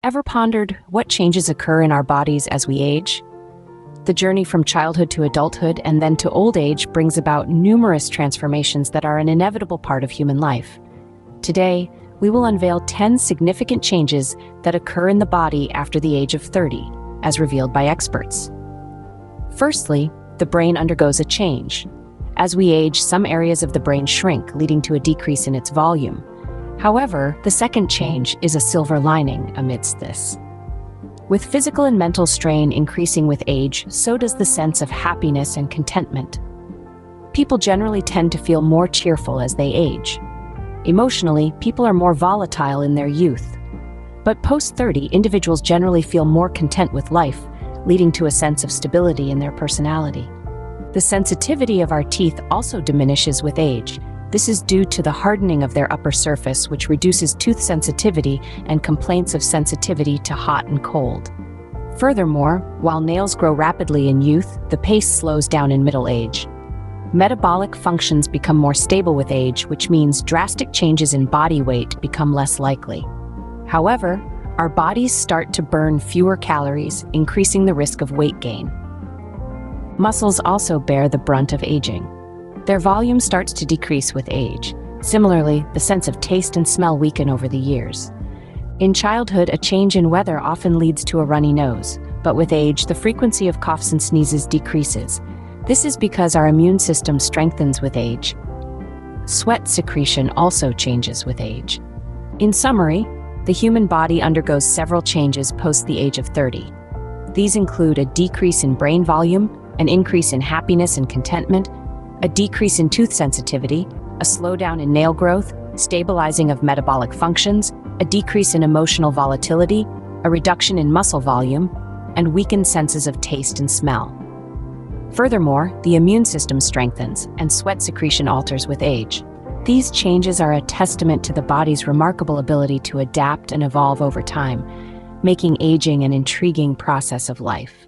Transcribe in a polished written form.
Ever pondered what changes occur in our bodies as we age? The journey from childhood to adulthood and then to old age brings about numerous transformations that are an inevitable part of human life. Today, we will unveil 10 significant changes that occur in the body after the age of 30, as revealed by experts. Firstly, the brain undergoes a change. As we age, some areas of the brain shrink, leading to a decrease in its volume. However, the second change is a silver lining amidst this. With physical and mental strain increasing with age, so does the sense of happiness and contentment. People generally tend to feel more cheerful as they age. Emotionally, people are more volatile in their youth. But post-30, individuals generally feel more content with life, leading to a sense of stability in their personality. The sensitivity of our teeth also diminishes with age. This is due to the hardening of their upper surface, which reduces tooth sensitivity and complaints of sensitivity to hot and cold. Furthermore, while nails grow rapidly in youth, the pace slows down in middle age. Metabolic functions become more stable with age, which means drastic changes in body weight become less likely. However, our bodies start to burn fewer calories, increasing the risk of weight gain. Muscles also bear the brunt of aging. Their volume starts to decrease with age. Similarly, the sense of taste and smell weaken over the years. In childhood, a change in weather often leads to a runny nose, but with age, the frequency of coughs and sneezes decreases. This is because our immune system strengthens with age. Sweat secretion also changes with age. In summary, the human body undergoes several changes post the age of 30. These include a decrease in brain volume, an increase in happiness and contentment, a decrease in tooth sensitivity, a slowdown in nail growth, stabilizing of metabolic functions, a decrease in emotional volatility, a reduction in muscle volume, and weakened senses of taste and smell. Furthermore, the immune system strengthens and sweat secretion alters with age. These changes are a testament to the body's remarkable ability to adapt and evolve over time, making aging an intriguing process of life.